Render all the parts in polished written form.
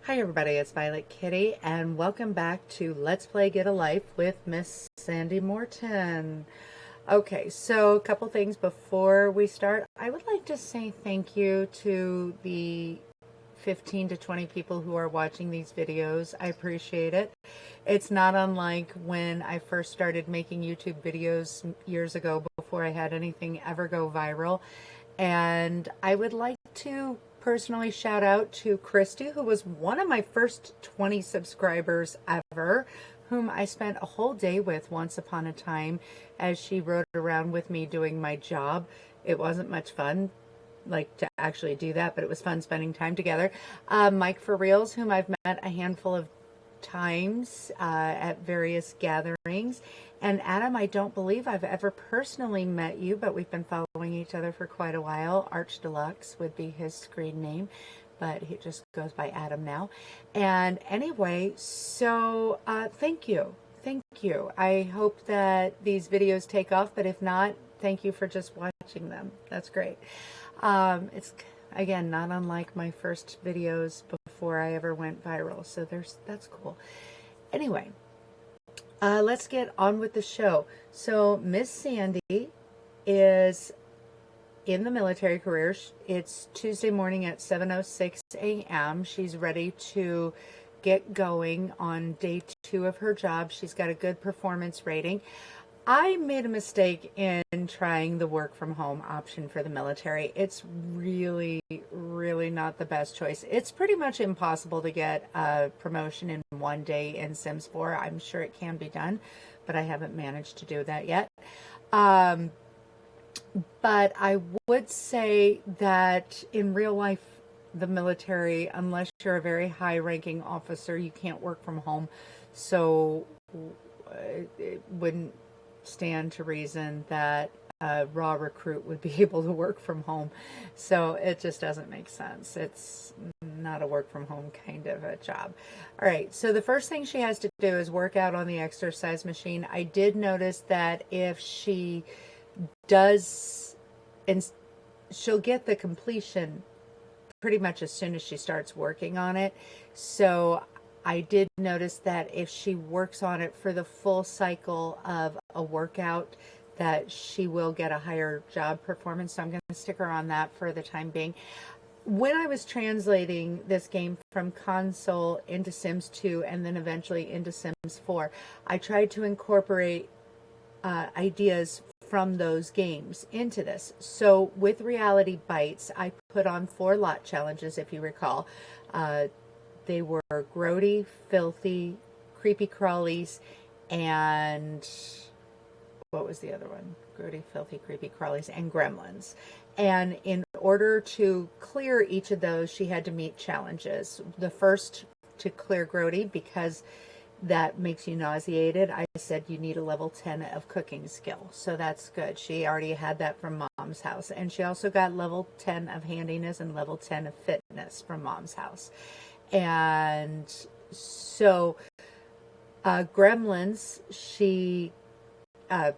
Hi everybody, it's Violet Kitty and welcome back to Let's Play Get a Life with Miss Sandra Morton. Okay, so a couple things before we start. I would like to say thank you to the 15 to 20 people who are watching these videos. I appreciate it. It's not unlike when I first started making YouTube videos years ago before I had anything ever go viral. And I would like to personally shout out to Christy, who was one of my first 20 subscribers ever, whom I spent a whole day with once upon a time as she rode around with me doing my job. It wasn't much fun, like, to actually do that, but it was fun spending time together. Mike For Reals, whom I've met a handful of times at various gatherings. And Adam, I don't believe I've ever personally met you, but we've been following each other for quite a while. Arch Deluxe would be his screen name, but he just goes by Adam now. And anyway, so thank you. Thank you. I hope that these videos take off, but if not, thank you for just watching them. That's great. It's, again, not unlike my first videos before I ever went viral, so that's cool. Anyway, let's get on with the show. So Miss Sandy is in the military career. It's Tuesday morning at 7:06 a.m. She's ready to get going on day 2 of her job. She's got a good performance rating. I made a mistake in trying the work from home option for the military. It's really, really not the best choice. It's pretty much impossible to get a promotion in one day in Sims 4. I'm sure it can be done, but I haven't managed to do that yet. But I would say that in real life, the military, unless you're a very high-ranking officer, you can't work from home. So it wouldn't stand to reason that a raw recruit would be able to work from home. So it just doesn't make sense. It's not a work from home kind of a job. All right, so the first thing she has to do is work out on the exercise machine. I did notice that if she does, and she'll get the completion pretty much as soon as she starts working on it. So I did notice that if she works on it for the full cycle of a workout, that she will get a higher job performance. So I'm going to stick her on that for the time being. When I was translating this game from console into Sims 2 and then eventually into Sims 4, I tried to incorporate ideas from those games into this. So with Reality Bites, I put on 4 lot challenges, if you recall. They were Grody, Filthy, Creepy Crawlies, and what was the other one? Grody, Filthy, Creepy Crawlies, and Gremlins. And in order to clear each of those, she had to meet challenges. The first, to clear Grody, because that makes you nauseated, I said you need a level 10 of cooking skill. So that's good. She already had that from Mom's house. And she also got level 10 of handiness and level 10 of fitness from Mom's house. And so Gremlins,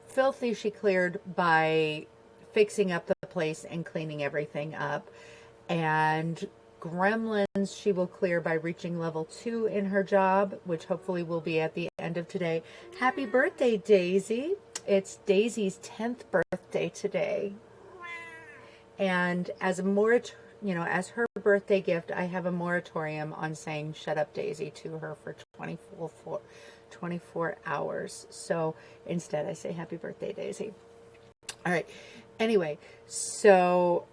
Filthy, she cleared by fixing up the place and cleaning everything up. And Gremlins, she will clear by reaching level 2 in her job, which hopefully will be at the end of today. Happy birthday, Daisy. It's Daisy's 10th birthday today. And as a as her birthday gift, I have a moratorium on saying "shut up, Daisy" to her for 24 hours. So instead I say "happy birthday, Daisy." All right. Anyway, so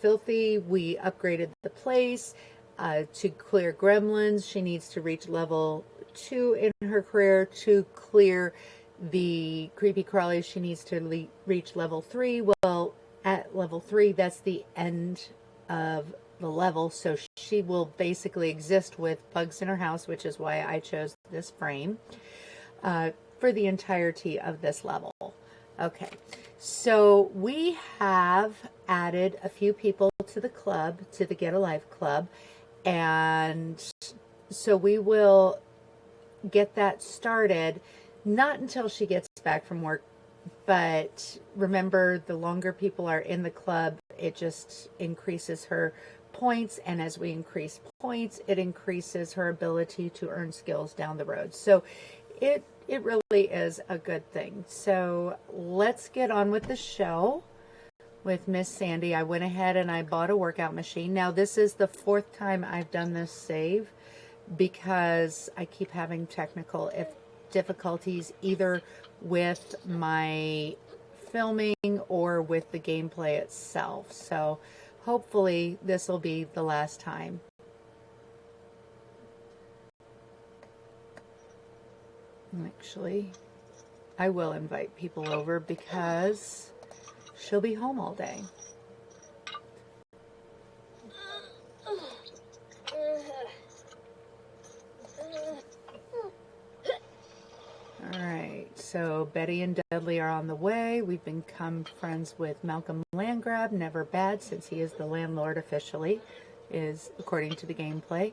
Filthy, we upgraded the place. To clear Gremlins, she needs to reach level 2 in her career. To clear the Creepy Crawlies, she needs to reach level 3. Well, at level 3, that's the end of the level, so she will basically exist with bugs in her house, which is why I chose this frame for the entirety of this level. Okay, so we have added a few people to the club, to the Get a Life Club, and so we will get that started, not until she gets back from work. But remember, the longer people are in the club, it just increases her points, and as we increase points, it increases her ability to earn skills down the road. So it really is a good thing. So let's get on with the show with Miss Sandy. I went ahead and I bought a workout machine. Now this is the 4th time I've done this save because I keep having technical difficulties either with my filming or with the gameplay itself. So hopefully this will be the last time. Actually, I will invite people over because she'll be home all day. Alright, so Betty and Dudley are on the way. We've become friends with Malcolm Landgrabb. Never bad, since he is the landlord officially, is according to the gameplay.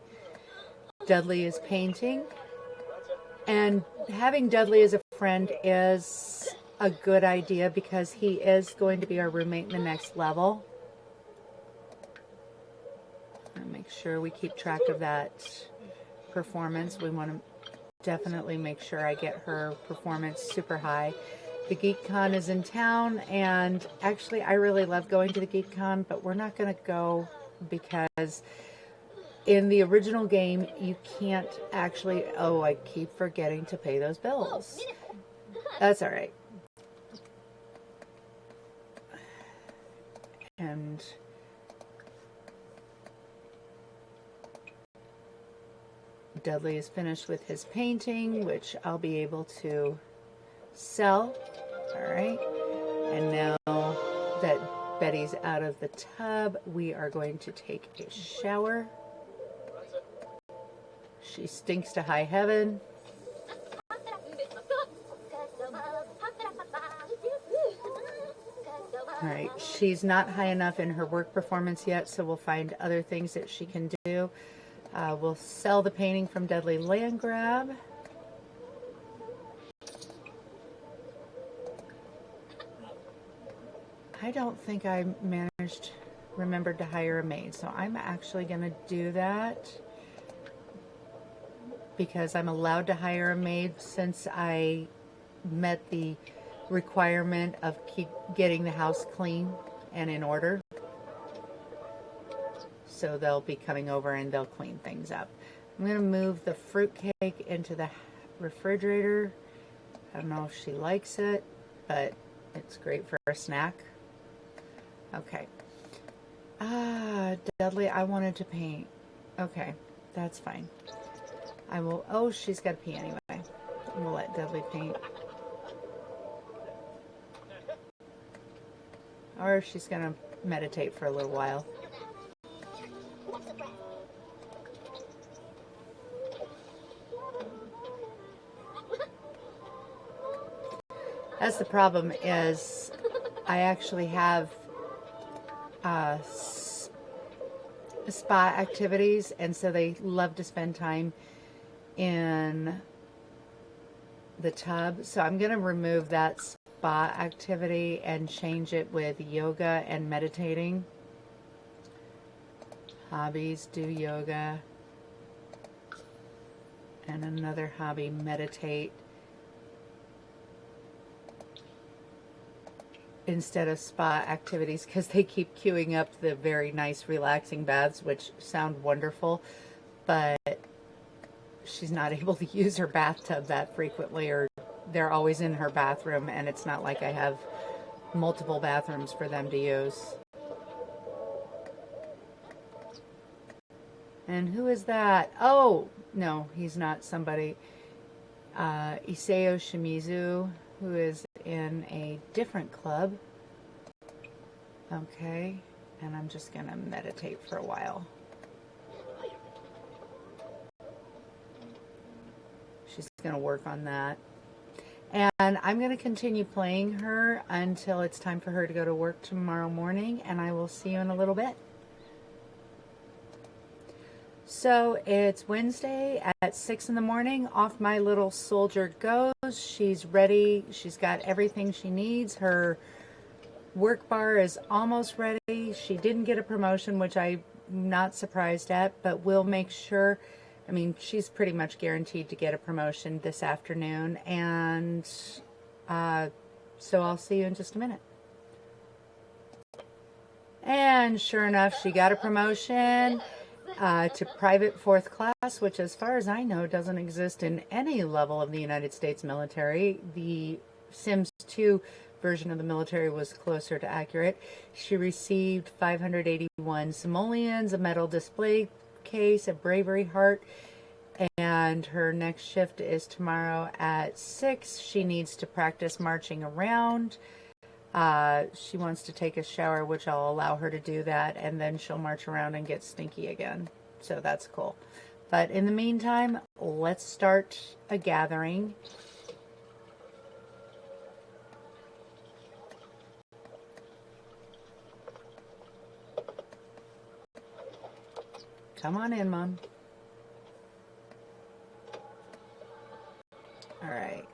Dudley is painting. And having Dudley as a friend is a good idea because he is going to be our roommate in the next level. And make sure we keep track of that performance. We want to definitely make sure I get her performance super high. The GeekCon is in town, and actually I really love going to the GeekCon, but we're not going to go because in the original game, you can't actually... Oh, I keep forgetting to pay those bills. That's all right. And Dudley is finished with his painting, which I'll be able to sell. All right. And now that Betty's out of the tub, we are going to take a shower. She stinks to high heaven. Alright, she's not high enough in her work performance yet, so we'll find other things that she can do. We'll sell the painting from Dudley Landgrabb. I don't think I remembered to hire a maid, so I'm actually going to do that because I'm allowed to hire a maid since I met the requirement of getting the house clean and in order. So they'll be coming over and they'll clean things up. I'm going to move the fruitcake into the refrigerator. I don't know if she likes it, but it's great for a snack. Okay. Dudley, I wanted to paint. Okay, that's fine. I will... Oh, she's got to pee anyway. We'll let Dudley paint. Or she's going to meditate for a little while. That's the problem, is I actually have spa activities, and so they love to spend time in the tub. So I'm going to remove that spa activity and change it with yoga and meditating. Hobbies, do yoga. And another hobby, meditate. Instead of spa activities, because they keep queuing up the very nice relaxing baths, which sound wonderful, but she's not able to use her bathtub that frequently, or they're always in her bathroom, and it's not like I have multiple bathrooms for them to use. And who is that? Oh, no, he's not somebody. Iseo Shimizu, who is in a different club. Okay, and I'm just going to meditate for a while. She's going to work on that. And I'm going to continue playing her until it's time for her to go to work tomorrow morning, and I will see you in a little bit. So it's Wednesday at 6 in the morning. Off my little soldier goes. She's ready. She's got everything she needs. Her work bar is almost ready. She didn't get a promotion, which I not surprised at, but we'll make sure. I mean, she's pretty much guaranteed to get a promotion this afternoon, and so I'll see you in just a minute. And sure enough, she got a promotion to private 4th class, which as far as I know doesn't exist in any level of the United States military. The Sims 2 version of the military was closer to accurate. She received 581 simoleons, a medal display case, a bravery heart, and her next shift is tomorrow at 6. She needs to practice marching around. She wants to take a shower, which I'll allow her to do that, and then she'll march around and get stinky again. So that's cool. But in the meantime, let's start a gathering. Come on in, Mom. All right.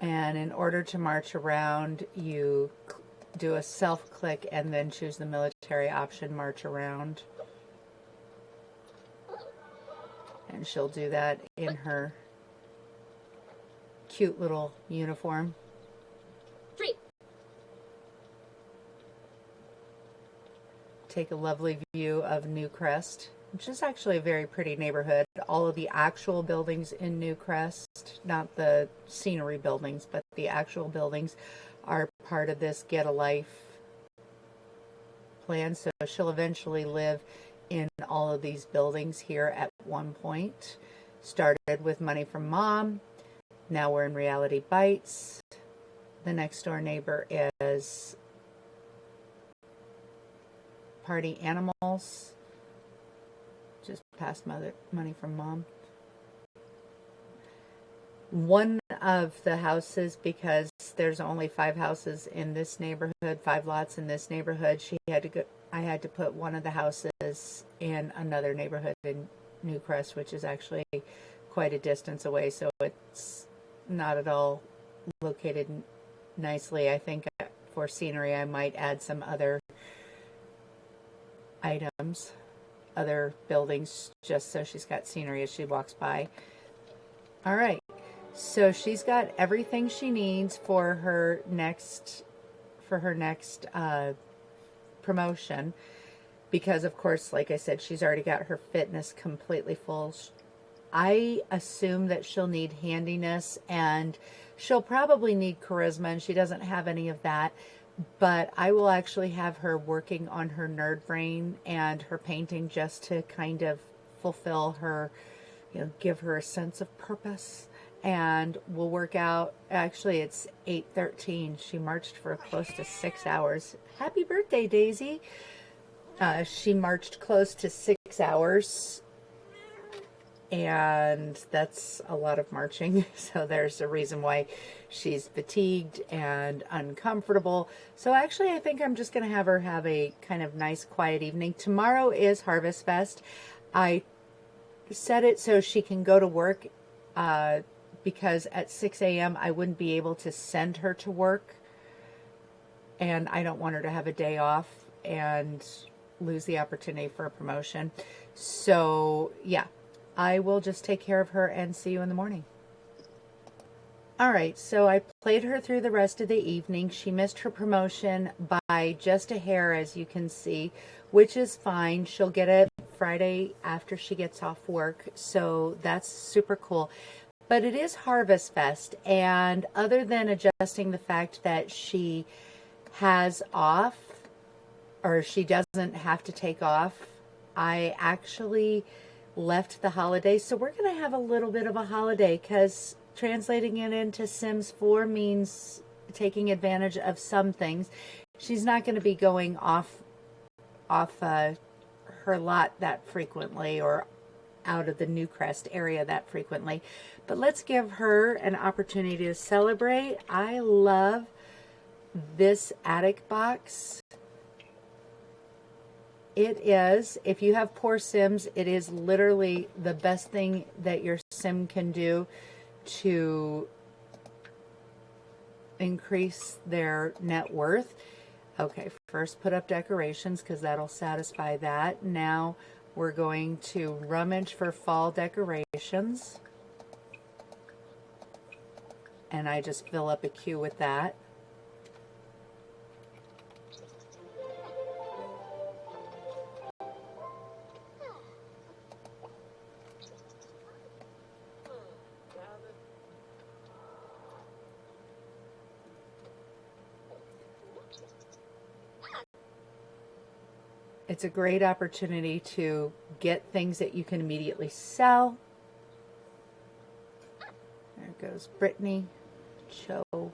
And in order to march around, you do a self-click and then choose the military option, march around. And she'll do that in her cute little uniform. Take a lovely view of New Crest, which is actually a very pretty neighborhood. All of the actual buildings in New Crest, not the scenery buildings, but the actual buildings are part of this Get a Life plan. So she'll eventually live in all of these buildings here at one point. Started with money from Mom. Now we're in Reality Bites. The next door neighbor is Party Animals. Just past money from Mom. One of the houses, because there's only 5 houses in this neighborhood, 5 lots in this neighborhood, I had to put one of the houses in another neighborhood in New Crest, which is actually quite a distance away, so it's not at all located nicely. I think for scenery I might add some other items, other buildings, just so she's got scenery as she walks by. All right, so she's got everything she needs for her next promotion, because of course, like I said, she's already got her fitness completely full. I assume that she'll need handiness, and she'll probably need charisma, and she doesn't have any of that. But I will actually have her working on her nerd brain and her painting, just to kind of fulfill her, give her a sense of purpose. And we'll work out, actually it's 8:13. She marched for close to 6 hours. Happy birthday, Daisy. She marched close to 6 hours. And that's a lot of marching, so there's a reason why she's fatigued and uncomfortable. So actually I think I'm just going to have her have a kind of nice quiet evening. Tomorrow is Harvest Fest. I set it so she can go to work because at 6 a.m. I wouldn't be able to send her to work, and I don't want her to have a day off and lose the opportunity for a promotion. So yeah, I will just take care of her and see you in the morning. All right, so I played her through the rest of the evening. She missed her promotion by just a hair, as you can see, which is fine. She'll get it Friday after she gets off work, so that's super cool. But it is Harvest Fest, and other than adjusting the fact that she has off, or she doesn't have to take off, I actually left the holiday. So we're going to have a little bit of a holiday, because translating it into Sims 4 means taking advantage of some things. She's not going to be going off her lot that frequently, or out of the New Crest area that frequently. But let's give her an opportunity to celebrate. I love this attic box. It is, if you have poor Sims, it is literally the best thing that your Sim can do to increase their net worth. Okay, first put up decorations because that'll satisfy that. Now we're going to rummage for fall decorations. And I just fill up a queue with that. It's a great opportunity to get things that you can immediately sell. There goes Brittany. Cho. All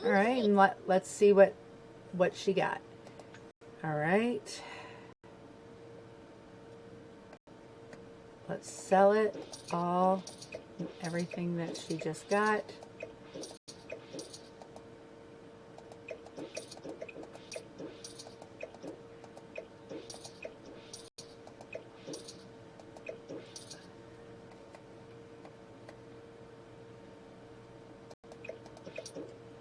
right, and let's see what she got. All right. Let's sell it all, everything that she just got.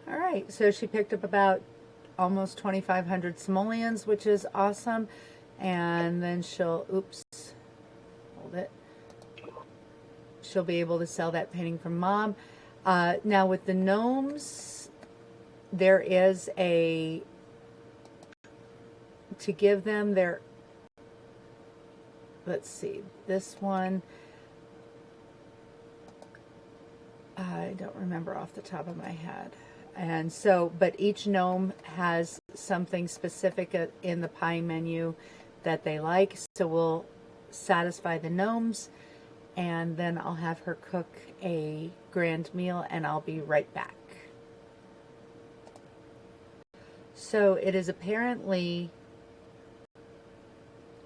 All right, so she picked up about almost 2,500 simoleons, which is awesome. And then she'll, oops, hold it. She'll be able to sell that painting from Mom. Now with the gnomes, there is a, to give them their, let's see, this one, I don't remember off the top of my head. And so, but each gnome has something specific in the pie menu that they like. So we'll satisfy the gnomes, and then I'll have her cook a grand meal, and I'll be right back. So it is apparently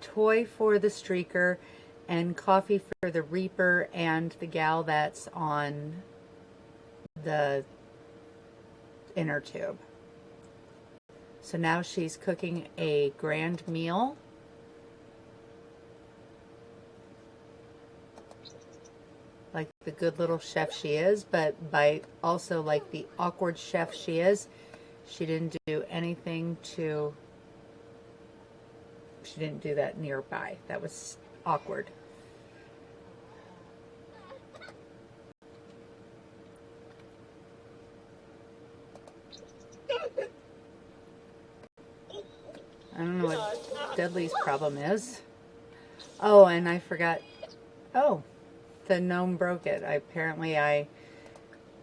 toy for the streaker and coffee for the reaper and the gal that's on the inner tube. So now she's cooking a grand meal. Like the good little chef she is, but by also like the awkward chef she is, she didn't do anything to, she didn't do that nearby. That was awkward. I don't know what Dudley's problem is. Oh, and I forgot. Oh, the gnome broke it. Apparently I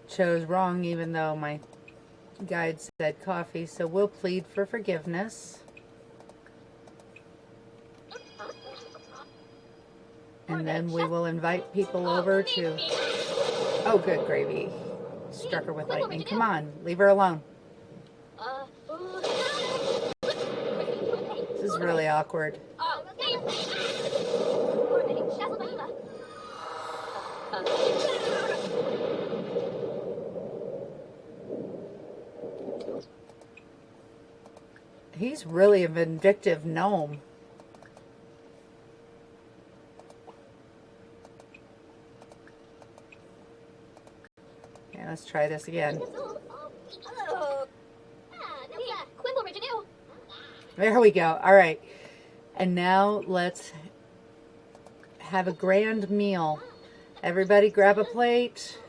chose wrong, even though my guide said coffee. So we'll plead for forgiveness. And then we will invite people over to... Oh, good gravy. Struck her with lightning. Come on, leave her alone. This is really awkward. He's really a vindictive gnome. Yeah, let's try this again. There we go. All right. And now let's have a grand meal. Everybody grab a plate.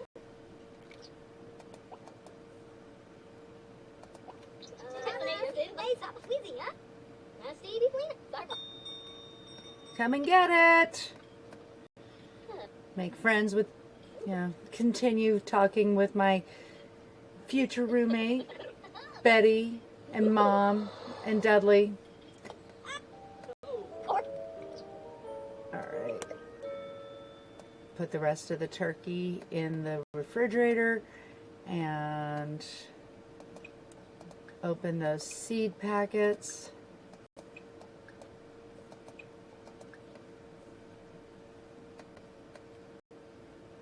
Come and get it. Make friends with, continue talking with my future roommate, Betty, and Mom, and Dudley. Alright. Put the rest of the turkey in the refrigerator and open those seed packets.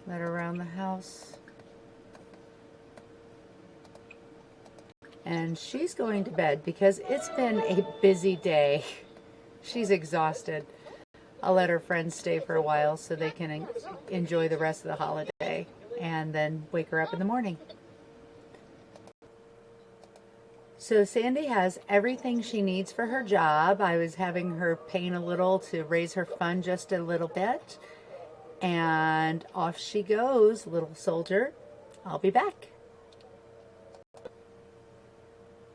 Let her around the house. And she's going to bed because it's been a busy day. She's exhausted. I'll let her friends stay for a while so they can enjoy the rest of the holiday and then wake her up in the morning. So Sandy has everything she needs for her job. I was having her paint a little to raise her fun just a little bit. And off she goes, little soldier. I'll be back.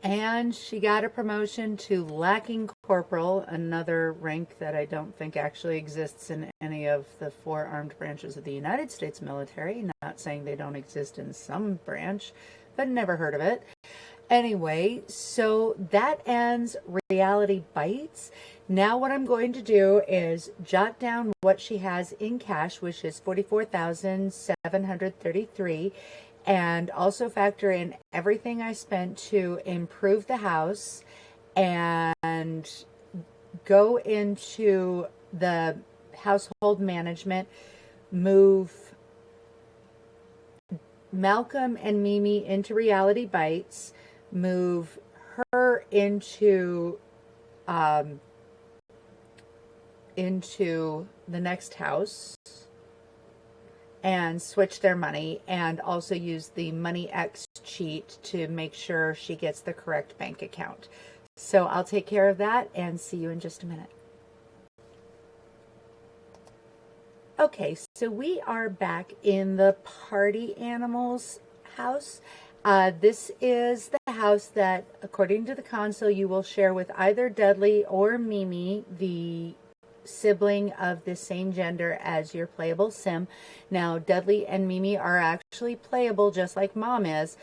And she got a promotion to lacking corporal, another rank that I don't think actually exists in any of the 4 armed branches of the United States military. Not saying they don't exist in some branch, but never heard of it. Anyway, so that ends Reality Bites. Now what I'm going to do is jot down what she has in cash, which is $44,733, and also factor in everything I spent to improve the house, and go into the household management, move Malcolm and Mimi into Reality Bites, move her into the next house, and switch their money, and also use the Money X cheat to make sure she gets the correct bank account. So I'll take care of that and see you in just a minute. Okay, so we are back in the Party Animals house. This is the house that, according to the console, you will share with either Dudley or Mimi, the sibling of the same gender as your playable sim. Now, Dudley and Mimi are actually playable just like Mom is,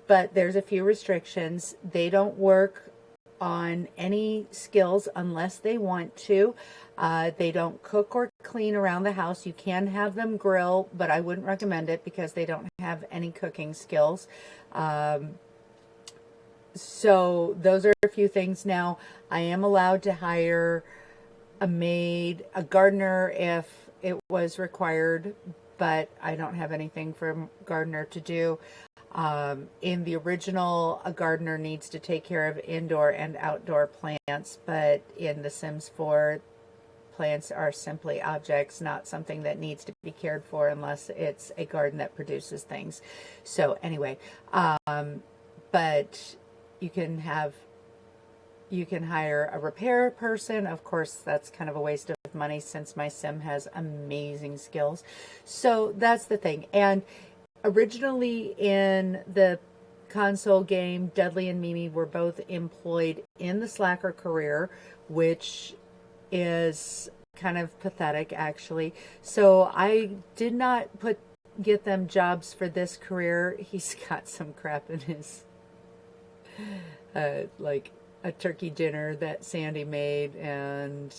but there's a few restrictions. They don't work on any skills unless they want to. They don't cook or clean around the house. You can have them grill, but I wouldn't recommend it because they don't have any cooking skills. So those are a few things. Now, I am allowed to hire a maid, a gardener if it was required, but I don't have anything for a gardener to do. In the original, a gardener needs to take care of indoor and outdoor plants, but in The Sims 4, plants are simply objects, not something that needs to be cared for unless it's a garden that produces things. So anyway, but you can hire a repair person. Of course, that's kind of a waste of money since my sim has amazing skills. So that's the thing. And originally in the console game, Dudley and Mimi were both employed in the slacker career, which is kind of pathetic, actually. So I did not get them jobs for this career. He's got some crap in his like a turkey dinner that Sandy made and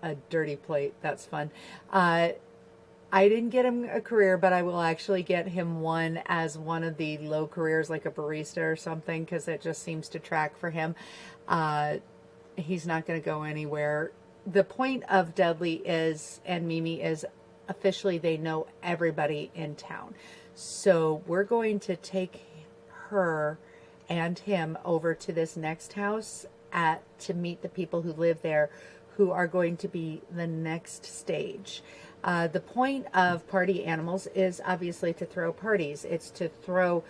a dirty plate. That's fun. I didn't get him a career, but I will actually get him one as one of the low careers, like a barista or something, because it just seems to track for him. He's not going to go anywhere. The point of Dudley and Mimi is officially they know everybody in town. So we're going to take her and him over to this next house to meet the people who live there, who are going to be the next stage. The point of Party Animals is obviously to throw parties. It's to throw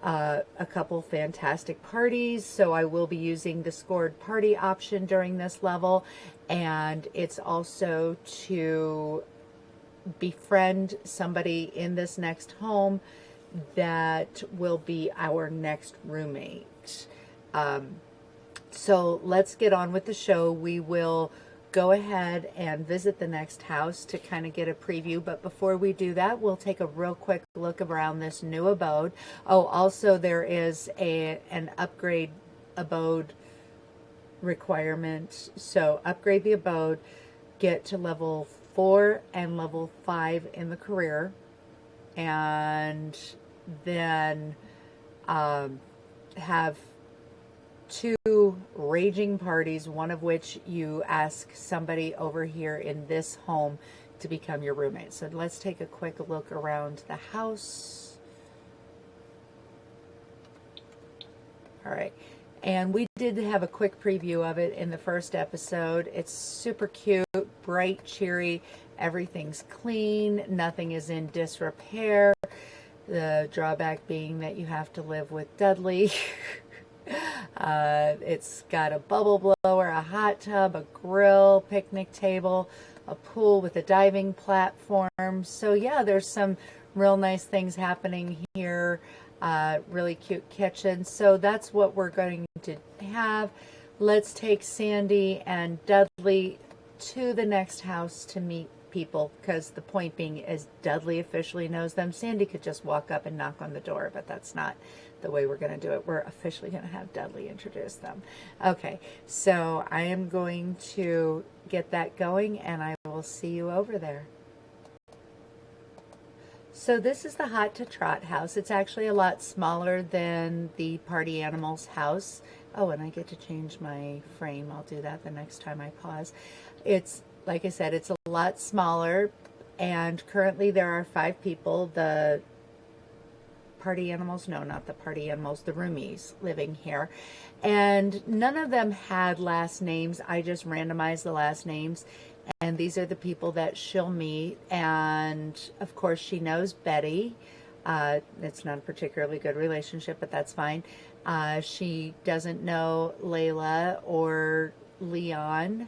a couple fantastic parties, so I will be using the scored party option during this level, and it's also to befriend somebody in this next home that will be our next roommate. So let's get on with the show. We will go ahead and visit the next house to kind of get a preview. But before we do that, we'll take a real quick look around this new abode. Oh, also there is an upgrade abode requirement. So upgrade the abode, get to level 4 and level 5 in the career, and then have 2 raging parties, one of which you ask somebody over here in this home to become your roommate. So let's take a quick look around the house. All right. And we did have a quick preview of it in the first episode. It's super cute, bright, cheery. Everything's clean. Nothing is in disrepair. The drawback being that you have to live with Dudley. It's got a bubble blower, a hot tub, a grill, picnic table, a pool with a diving platform. So yeah, there's some real nice things happening here. Really cute kitchen. So that's what we're going to have. Let's take Sandy and Dudley to the next house to meet people, because the point being is Dudley officially knows them. Sandy could just walk up and knock on the door, but that's not the way we're going to do it. We're officially going to have Dudley introduce them. Okay, so I am going to get that going, and I will see you over there. So this is the Hot to Trot house. It's actually a lot smaller than the Party Animals house. Oh, and I get to change my frame. I'll do that the next time I pause. It's, like I said, it's a lot smaller, and currently there are 5 people. The Party Animals, no, not the Party Animals, the roomies living here. And none of them had last names. I just randomized the last names. And these are the people that she'll meet. And of course, she knows Betty. It's not a particularly good relationship, but that's fine. She doesn't know Layla or Leon.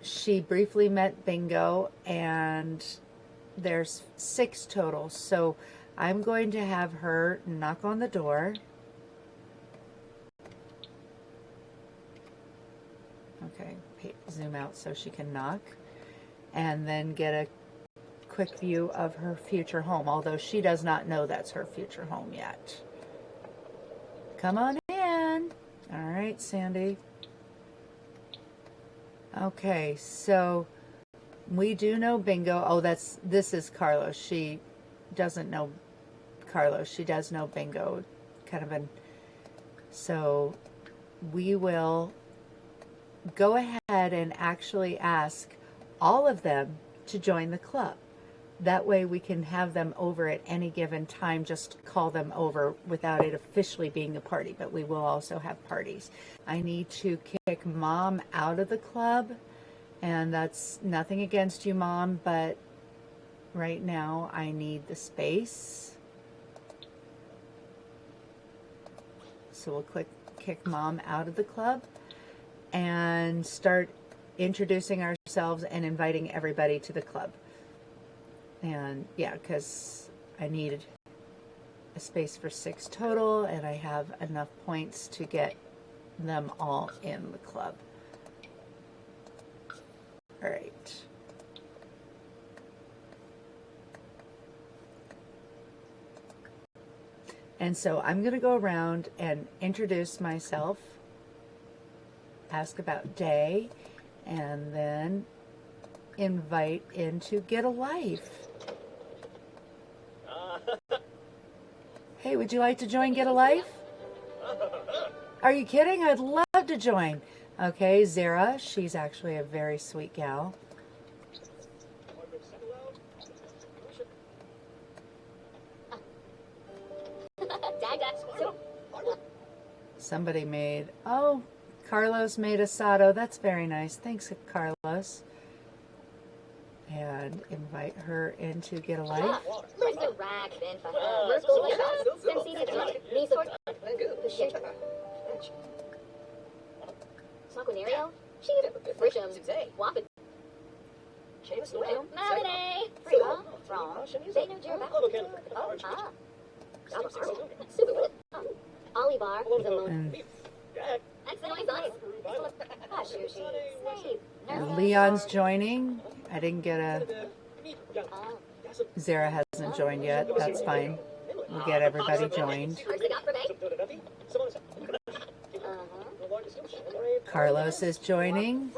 She briefly met Bingo, and there's 6 total. So I'm going to have her knock on the door. Okay, zoom out so she can knock, and then get a quick view of her future home, although she does not know that's her future home yet. Come on in. All right, Sandy. Okay, so we do know Bingo. Oh, this is Carlos. She doesn't know Carlos. She does know Bingo. So we will go ahead and actually ask all of them to join the club. That way we can have them over at any given time. Just call them over without it officially being a party, but we will also have parties. I need to kick Mom out of the club, and that's nothing against you, Mom, but right now I need the space. So we'll kick Mom out of the club and start introducing ourselves and inviting everybody to the club. And yeah, because I needed a space for 6 total, and I have enough points to get them all in the club. All right. And so I'm going to go around and introduce myself, ask about day, and then invite into Get a Life. Hey, would you like to join Get a Life? Are you kidding? I'd love to join. Okay, Zara, she's actually a very sweet gal. Somebody made, oh, Carlos made asado. That's very nice. Thanks, Carlos. And invite her into Get a Life. And Leon's joining. I didn't get a... Zara hasn't joined yet. That's fine. We'll get everybody joined. Carlos is joining.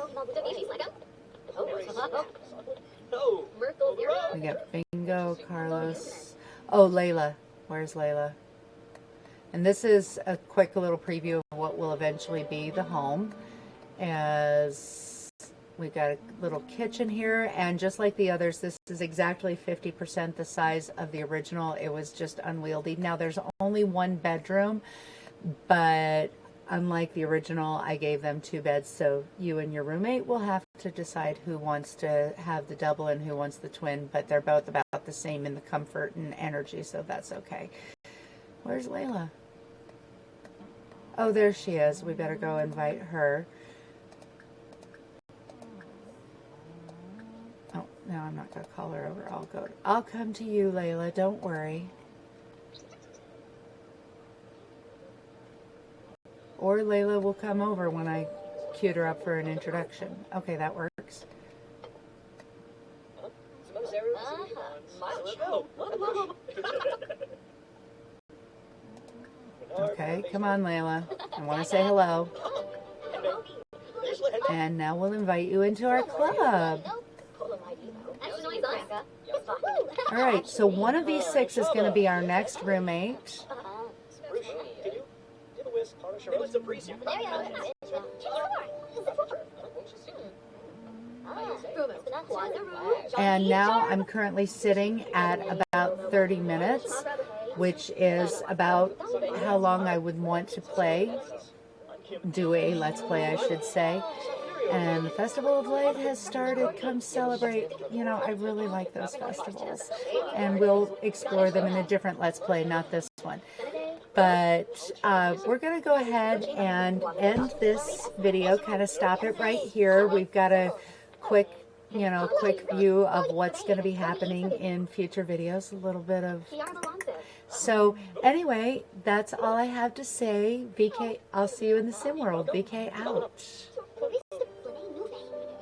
We got Bingo, Carlos. Oh, Layla. Where's Layla? And this is a quick little preview of what will eventually be the home. As we've got a little kitchen here, and just like the others, this is exactly 50% the size of the original. It was just unwieldy. Now there's only 1 bedroom, but unlike the original, I gave them 2 beds, so you and your roommate will have to decide who wants to have the double and who wants the twin, but they're both about the same in the comfort and energy, so that's okay. Where's Layla? Oh, there she is. We better go invite her. Oh, no, I'm not going to call her over. I'll come to you, Layla. Don't worry. Or Layla will come over when I queued her up for an introduction. Okay, that works. Okay, come on, Layla. I want to say hello. And now we'll invite you into our club. All right, so one of these 6 is going to be our next roommate. And now I'm currently sitting at about 30 minutes, which is about how long I would want to do a Let's Play, I should say. And the Festival of Light has started. Come celebrate. You know, I really like those festivals. And we'll explore them in a different Let's Play, not this one. But we're going to go ahead and end this video, kind of stop it right here. We've got a quick view of what's going to be happening in future videos, a little bit of... So anyway, that's all I have to say. VK, I'll see you in the sim world. VK out.